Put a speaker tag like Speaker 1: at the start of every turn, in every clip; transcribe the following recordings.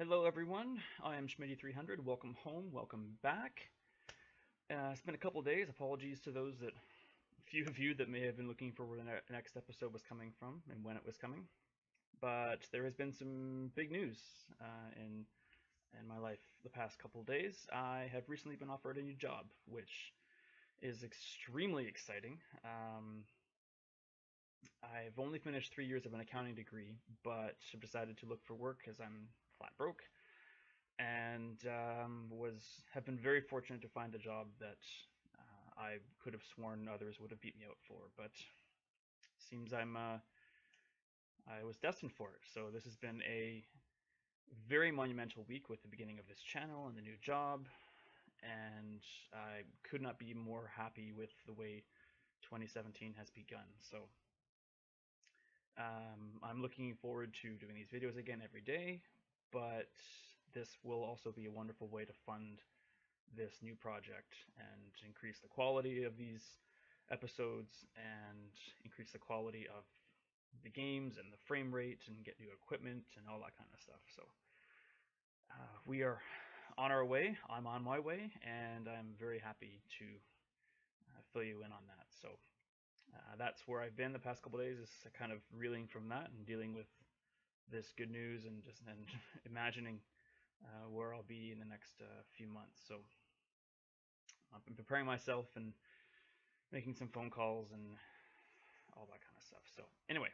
Speaker 1: Hello everyone, I am Schmitty300. Welcome home, welcome back. It's been a couple days. Apologies to those few of you that may have been looking for where the next episode was coming from and when it was coming. But there has been some big news in my life the past couple days. I have recently been offered a new job, which is extremely exciting. I've only finished 3 years of an accounting degree, but have decided to look for work as I'm flat broke and have been very fortunate to find a job that I could have sworn others would have beat me out for, but seems I was destined for it. So this has been a very monumental week with the beginning of this channel and the new job, and I could not be more happy with the way 2017 has begun. So I'm looking forward to doing these videos again every day, but this will also be a wonderful way to fund this new project and increase the quality of these episodes and increase the quality of the games and the frame rate and get new equipment and all that kind of stuff. So we are on our way. I'm on my way, and I'm very happy to fill you in on that. So that's where I've been the past couple of days, is kind of reeling from that and dealing with this good news and imagining where I'll be in the next few months. So I've been preparing myself and making some phone calls and all that kind of stuff. So anyway,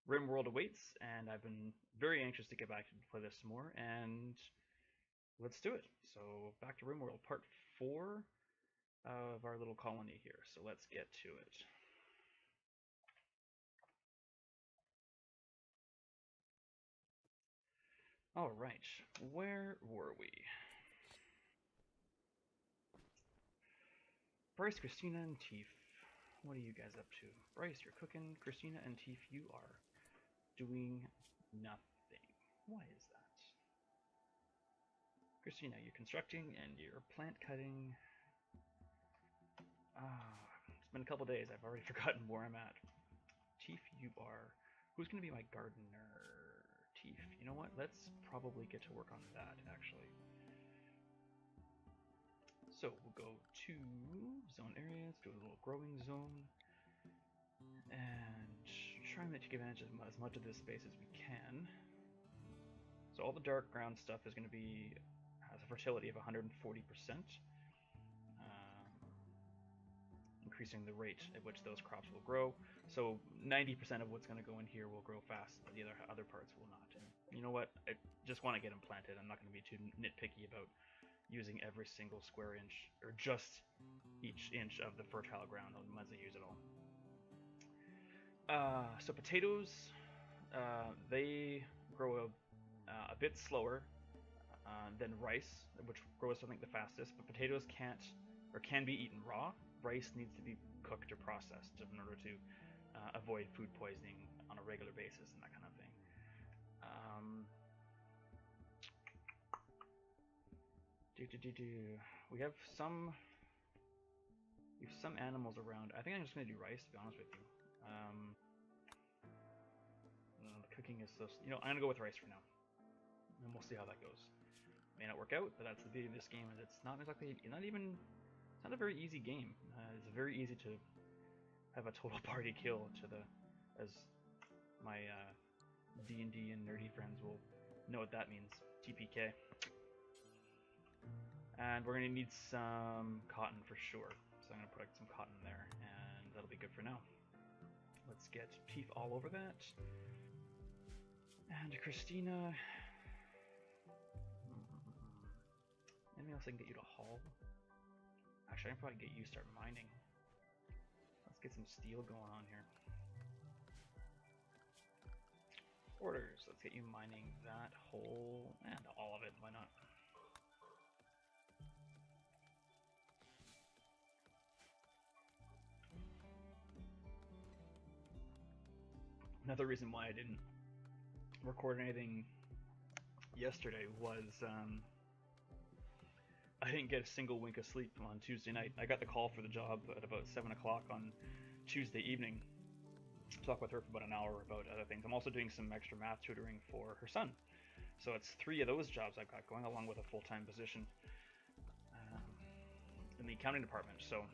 Speaker 1: Rimworld awaits, and I've been very anxious to get back and play this some more, and let's do it. So back to Rimworld, part 4 of our little colony here. So let's get to it. All right, where were we? Bryce, Christina, and Teef. What are you guys up to? Bryce, you're cooking. Christina and Teef, you are doing nothing. Why is that? Christina, you're constructing and you're plant cutting. It's been a couple days. I've already forgotten where I'm at. Teef, you are... Who's going to be my gardener? Teef. You know what? Let's probably get to work on that, actually. So we'll go to zone areas, do a little growing zone, and try and take advantage of as much of this space as we can. So all the dark ground stuff is going to has a fertility of 140%, increasing the rate at which those crops will grow. So 90% of what's going to go in here will grow fast, but the other parts will not. And you know what? I just want to get them planted. I'm not going to be too nitpicky about using every single square inch, or just each inch of the fertile ground as I use it all. So potatoes, they grow a bit slower than rice, which grows I think the fastest, but potatoes can be eaten raw. Rice needs to be cooked or processed in order to avoid food poisoning on a regular basis and that kind of thing. We have some animals around. I think I'm just gonna do rice, to be honest with you. The cooking is so... I'm gonna go with rice for now, and we'll see how that goes. May not work out, but that's the beauty of this game. Is it's not exactly... It's not a very easy game. It's very easy to have a total party kill as my D&D and nerdy friends will know what that means. TPK. And we're going to need some cotton for sure. So I'm going to put some cotton there, and that'll be good for now. Let's get Teef all over that. And Christina... Anything else I can get you to haul? Actually, I can probably get you to start mining. Let's get some steel going on here. Orders. Let's get you mining that whole... and all of it. Why not? Another reason why I didn't record anything yesterday was I didn't get a single wink of sleep on Tuesday night. I got the call for the job at about 7 o'clock on Tuesday evening. Talk with her for about an hour about other things. I'm also doing some extra math tutoring for her son, So it's 3 of those jobs I've got going, along with a full-time position in the accounting department. So,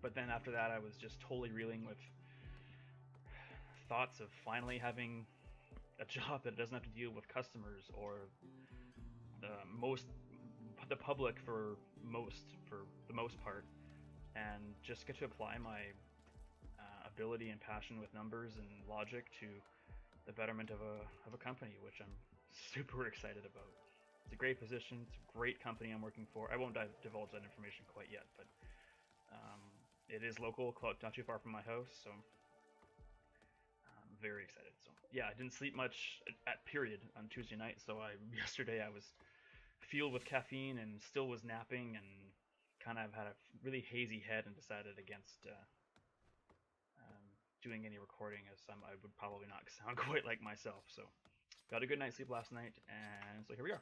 Speaker 1: but then after that, I was just totally reeling with thoughts of finally having a job that doesn't have to deal with customers or the public for the most part, and just get to apply my ability and passion with numbers and logic to the betterment of a company, which I'm super excited about. It's a great position. It's a great company I'm working for. I won't divulge that information quite yet, but it is local, not too far from my house, so I'm very excited. So yeah, I didn't sleep much at period on Tuesday night, so yesterday I was fueled with caffeine and still was napping and kind of had a really hazy head and decided against doing any recording, as I would probably not sound quite like myself. So got a good night's sleep last night, and so here we are.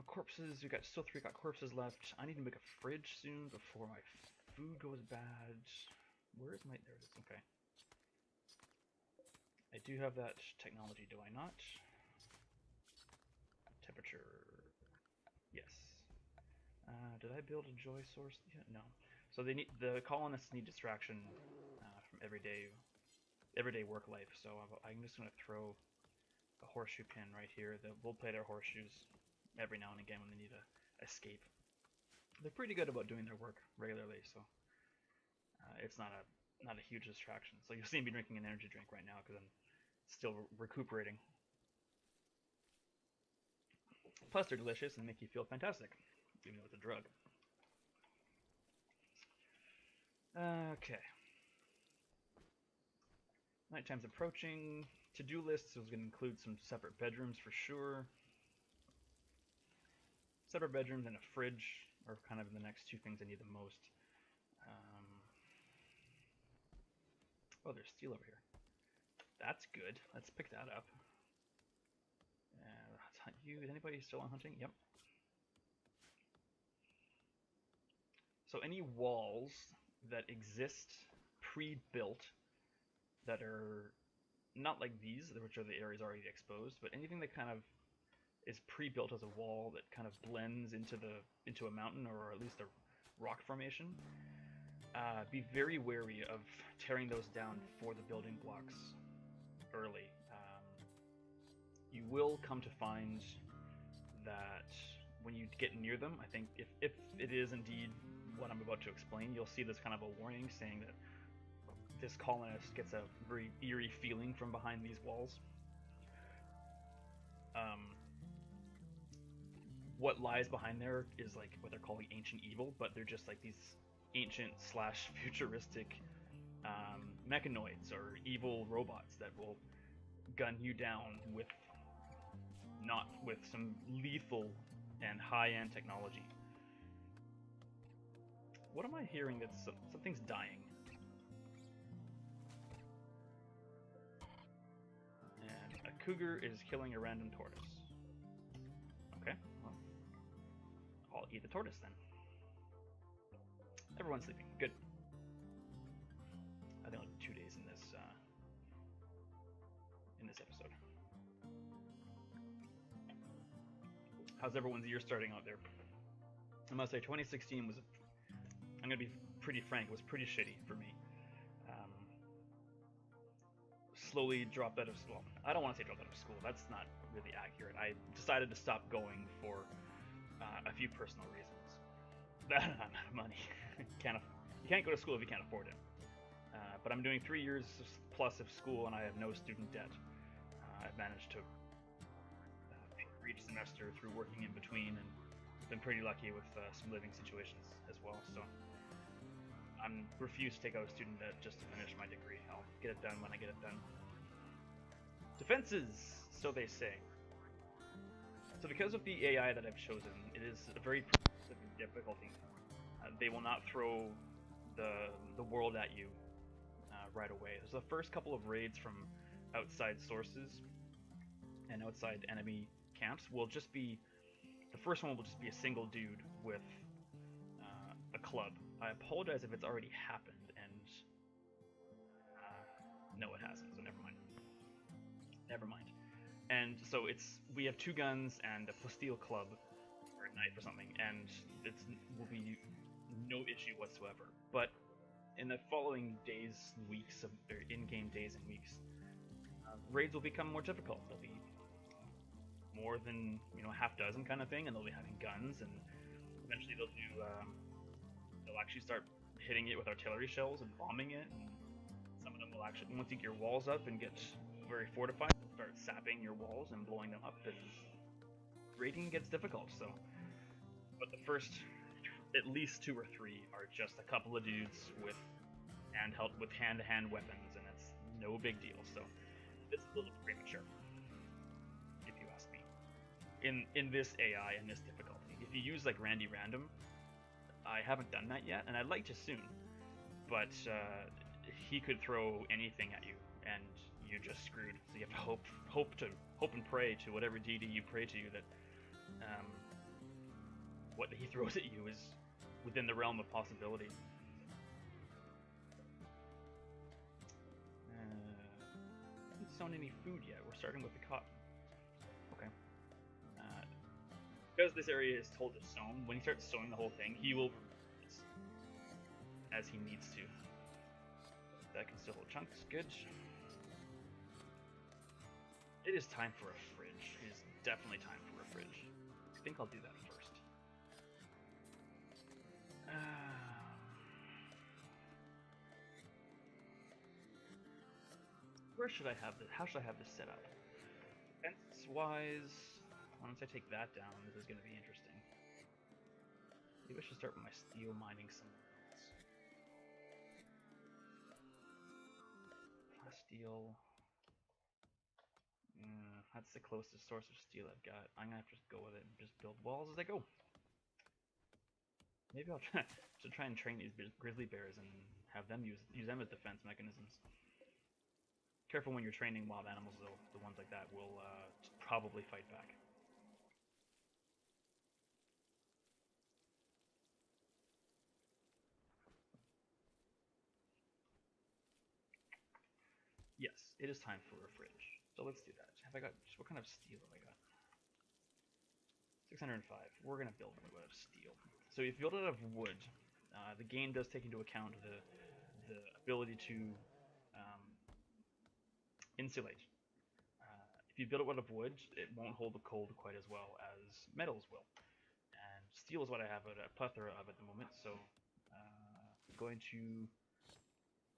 Speaker 1: Corpses, we got still 3 corpses left. I need to make a fridge soon before my food goes bad. Where is my, there it is, okay. I do have that technology, do I not? Temperature, yes. Did I build a joy source yet? No. So the colonists need distraction from everyday work life. So I'm just going to throw a horseshoe pin right here. We'll play their horseshoes every now and again when they need to escape. They're pretty good about doing their work regularly, so it's not a huge distraction. So you'll see me drinking an energy drink right now because I'm still recuperating. Plus, they're delicious and make you feel fantastic, even though it's a drug. Okay. Nighttime's approaching. To-do lists is going to include some separate bedrooms for sure. Separate bedrooms and a fridge are kind of the next 2 things I need the most. Oh, there's steel over here. That's good. Let's pick that up. Let's hunt you. Is anybody still on hunting? Yep. So any walls that exist pre-built that are not like these, which are the areas already exposed, but anything that kind of is pre-built as a wall that kind of blends into a mountain or at least a rock formation, be very wary of tearing those down for the building blocks early. You will come to find that when you get near them, I think if it is indeed what I'm about to explain, you'll see this kind of a warning saying that this colonist gets a very eerie feeling from behind these walls. What lies behind there is like what they're calling ancient evil, but they're just like these ancient / futuristic mechanoids or evil robots that will gun you down with some lethal and high-end technology. What am I hearing? That something's dying. And a cougar is killing a random tortoise. Okay, well, I'll eat the tortoise then. Everyone's sleeping. Good. I think I'll do 2 days in this episode. How's everyone's year starting out there? I must say 2016 was, I'm going to be pretty frank, was pretty shitty for me. Slowly dropped out of school. I don't want to say dropped out of school. That's not really accurate. I decided to stop going for a few personal reasons. That and I'm out of money. You can't go to school if you can't afford it. But I'm doing 3 years plus of school and I have no student debt. I've managed to pay for each semester through working in between, and been pretty lucky with some living situations as well. So I'm refused to take out student debt just to finish my degree. I'll get it done when I get it done. Defenses, so they say. So because of the AI that I've chosen, it is a very specific difficulty. They will not throw the world at you right away. So the first couple of raids from outside sources and outside enemy camps will just be, the first one will just be a single dude with a club. I apologize if it's already happened, and no, it hasn't, so never mind. Never mind. And so we have 2 guns and a plasteel club or a knife or something, and it will be no issue whatsoever. But in the following days, weeks, or in-game days and weeks, raids will become more difficult. There'll be more than a half dozen kind of thing, and they'll be having guns, and eventually they'll actually start hitting it with artillery shells and bombing it, and some of them will actually, once you get your walls up and get very fortified, they'll start sapping your walls and blowing them up, and raiding gets difficult. So, but the first at least 2 or 3 are just a couple of dudes with hand-to-hand weapons, and it's no big deal. So this is a little premature, if you ask me. In this AI and this difficulty, if you use like Randy Random, I haven't done that yet, and I'd like to soon. But he could throw anything at you, and you're just screwed. So you have to hope and pray to whatever deity you pray to that what he throws at you is within the realm of possibility. Haven't sown any food yet. We're starting with the cotton. Okay. Because this area is told to sown, when he starts sowing the whole thing, he will as he needs to. That can still hold chunks. Good. It is time for a fridge. It is definitely time for a fridge. I think I'll do that first. Where should I have this? How should I have this set up? Fence-wise, once I take that down, this is going to be interesting. Maybe I should start with my steel mining somewhere else. Steel. That's the closest source of steel I've got. I'm gonna have to just go with it and just build walls as I go. Maybe I'll try and train these grizzly bears and have them use them as defense mechanisms. Careful when you're training wild animals, though. The ones like that will probably fight back. Yes, it is time for a fridge. So let's do that. Have I got, what kind of steel have I got? 605. We're gonna build one out of steel. So if you build it out of wood, the game does take into account the ability to insulate. If you build it out of wood, it won't hold the cold quite as well as metals will. And steel is what I have a plethora of at the moment, so I'm going to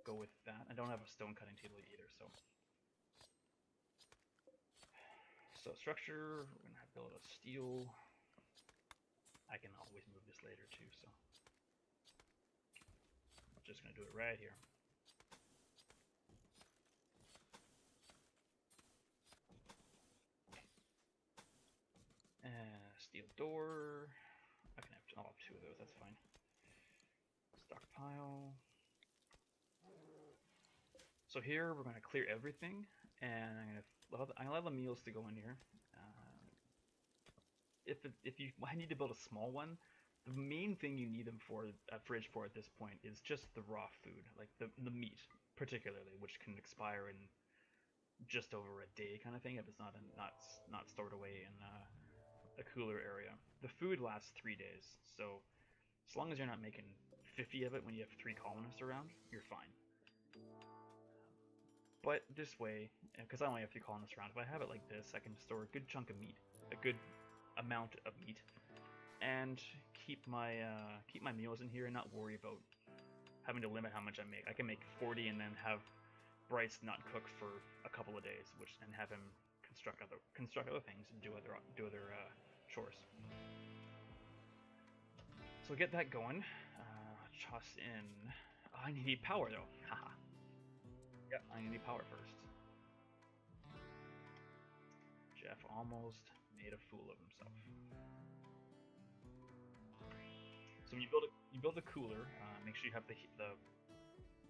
Speaker 1: go with that. I don't have a stone cutting table either, so structure, we're gonna have to build a steel. I can always move this later too, so I'm just gonna do it right here. Steel door. I can have, I'll have 2 of those, that's fine. Stockpile. So here we're gonna clear everything, and I'm gonna allow the meals to go in here. I need to build a small one, the main thing you need them for, a fridge for at this point, is just the raw food, like the meat particularly, which can expire in just over a day kind of thing if it's not stored away in a cooler area. The food lasts 3 days, so as long as you're not making 50 of it when you have 3 colonists around, you're fine. But this way, because I only have 3 colonists around, if I have it like this, I can store a good chunk of meat, a good amount of meat, and keep my meals in here and not worry about having to limit how much I make. I can make 40 and then have Bryce not cook for a couple of days, and have him construct other things and do other chores. So get that going. Toss in. Oh, I need power though. Haha. Yep, I need power first. Jeff almost made a fool of himself. So when you build a cooler, make sure you have the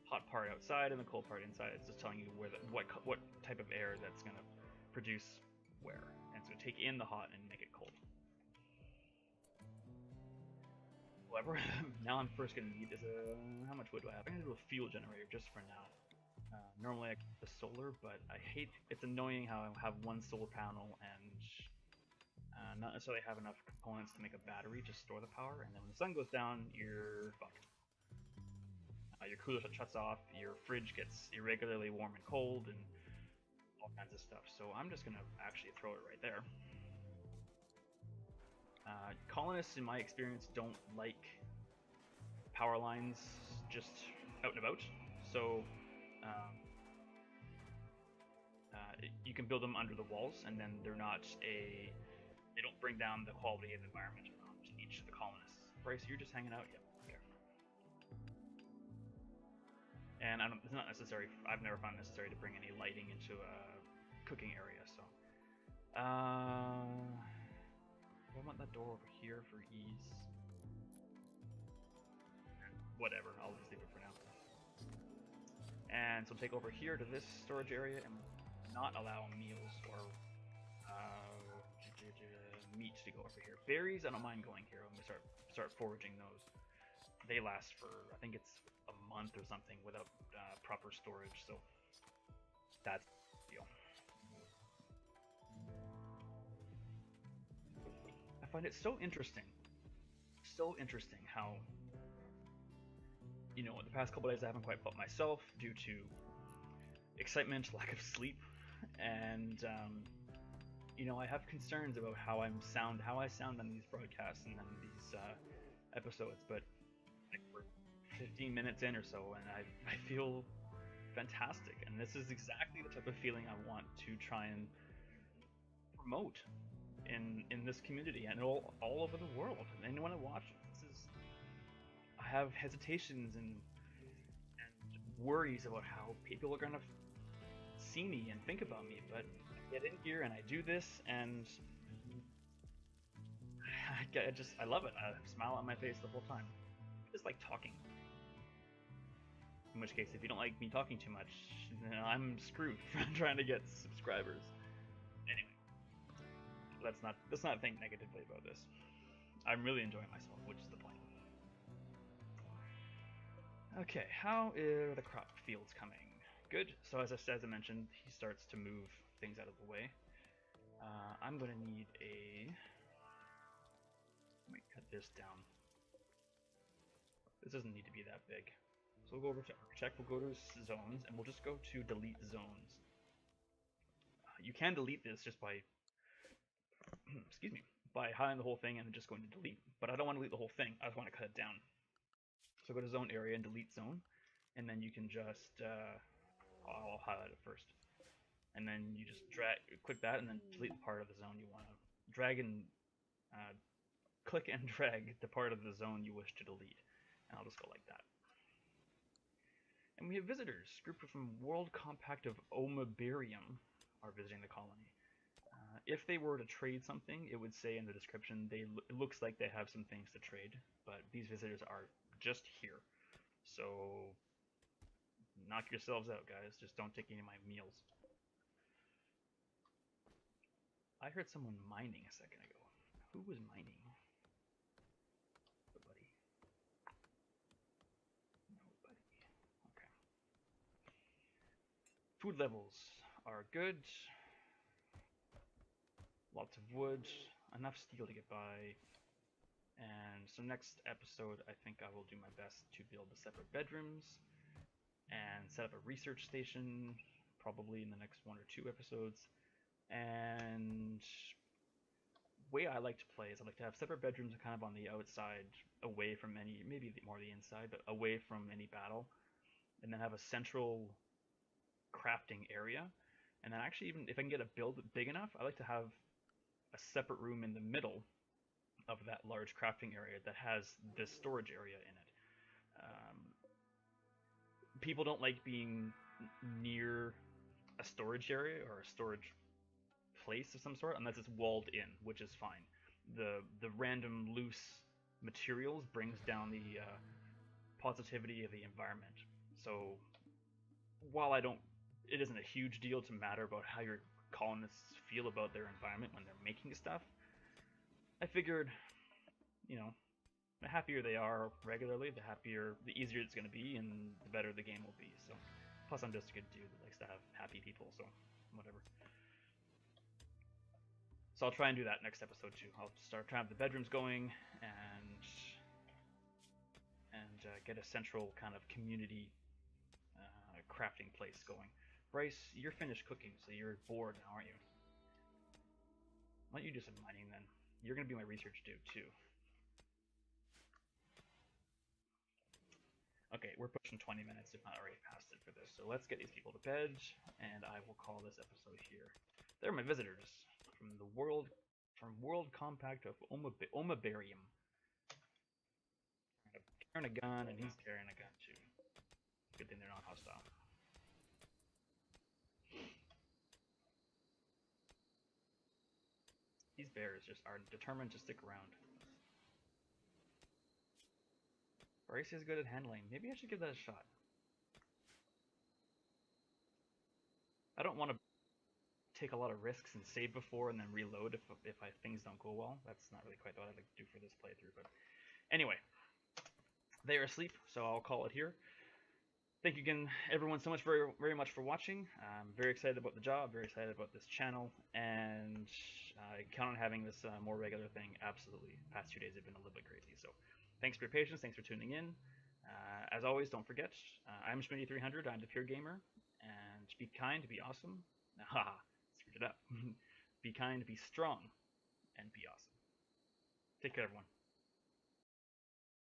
Speaker 1: hot part outside and the cold part inside. It's just telling you what type of air that's gonna produce where, and so take in the hot and make it cold. However, now I'm first gonna need is how much wood do I have? I'm gonna do a fuel generator just for now. Normally I keep the solar, but I hate, it's annoying how I have one solar panel and not necessarily have enough components to make a battery to store the power, and then when the sun goes down, you're fucked. Your cooler shuts off, your fridge gets irregularly warm and cold, and all kinds of stuff. So I'm just gonna actually throw it right there. Colonists, in my experience, don't like power lines just out and about. So you can build them under the walls, and then they don't bring down the quality of the environment around each of the colonists. Bryce, you're just hanging out? Yep. Okay. And it's not necessary. I've never found it necessary to bring any lighting into a cooking area. So, I want that door over here for ease. Whatever. I'll just leave it for now. And so take over here to this storage area and not allow meals or meat to go over here. Berries, I don't mind going here. I'm gonna start foraging those. They last for, I think it's a month or something without proper storage, so that's the deal. I find it so interesting how, you know, the past couple days I haven't quite felt myself due to excitement, lack of sleep, and you know, I have concerns about how I sound on these broadcasts and on these episodes, but like we're 15 minutes in or so, and I feel fantastic, and this is exactly the type of feeling I want to try and promote in this community and all over the world. And anyone that watches, I have hesitations and worries about how people are gonna see me and think about me, but I get in here and I do this, and I love it. I smile on my face the whole time. I just like talking. In which case, if you don't like me talking too much, then I'm screwed for trying to get subscribers. Anyway, let's not think negatively about this. I'm really enjoying myself, which is the point. Okay, how are the crop fields coming? Good. So as I mentioned, he starts to move things out of the way. I'm gonna need let me cut this down. This doesn't need to be that big. So we'll go over to architect, we'll go to zones, and we'll just go to delete zones. You can delete this just by, excuse me, by highlighting the whole thing and then just going to delete. But I don't want to delete the whole thing, I just want to cut it down. So go to zone area and delete zone, and then you can just, I'll highlight it first. And then you just click that and then delete the part of the zone you want to drag and, click and drag the part of the zone you wish to delete. And I'll just go like that. And we have visitors. Group from World Compact of Omabarium are visiting the colony. If they were to trade something, it would say in the description it looks like they have some things to trade, but these visitors are just here. So knock yourselves out, guys. Just don't take any of my meals. I heard someone mining a second ago. Who was mining? Food levels are good. Lots of wood, enough steel to get by. And so next episode, I think I will do my best to build the separate bedrooms and set up a research station, probably in the next 1 or 2 episodes. And the way I like to play is I like to have separate bedrooms kind of on the outside, away from any, maybe more the inside, but away from any battle. And then have a central crafting area, and then actually, even if I can get a build big enough, I like to have a separate room in the middle of that large crafting area that has this storage area in it. People don't like being near a storage area or a storage place of some sort unless it's walled in, which is fine. The random loose materials brings down the positivity of the environment. So while it isn't a huge deal to matter about how your colonists feel about their environment when they're making stuff, I figured, you know, the happier they are regularly, the easier it's going to be, and the better the game will be. So Plus, I'm just a good dude that likes to have happy people, so whatever. So I'll try and do that next episode too. I'll start trying to have the bedrooms going and get a central kind of community crafting place going. Bryce, you're finished cooking, so you're bored now, aren't you? Why don't you do some mining then? You're gonna be my research dude too. Okay, we're pushing 20 minutes, if not already past it for this. So let's get these people to bed, and I will call this episode here. They're my visitors from the world, from World Compact of Omabarium. Carrying a gun, and he's carrying a gun too. Good thing they're not hostile. These bears just are determined to stick around. Bryce is good at handling. Maybe I should give that a shot. I don't want to take a lot of risks and save before and then reload if things don't go well. That's not really quite what I'd like to do for this playthrough. But anyway, they are asleep, so I'll call it here. Thank you again, everyone, so much very much for watching. I'm very excited about the job, very excited about this channel, and I count on having this more regular thing. Absolutely, the past 2 days have been a little bit crazy. So thanks for your patience, thanks for tuning in. As always, don't forget, I'm Schmitty300, I'm the Pure Gamer, and be kind, be awesome. Haha, screwed it up. Be kind, be strong, and be awesome. Take care, everyone.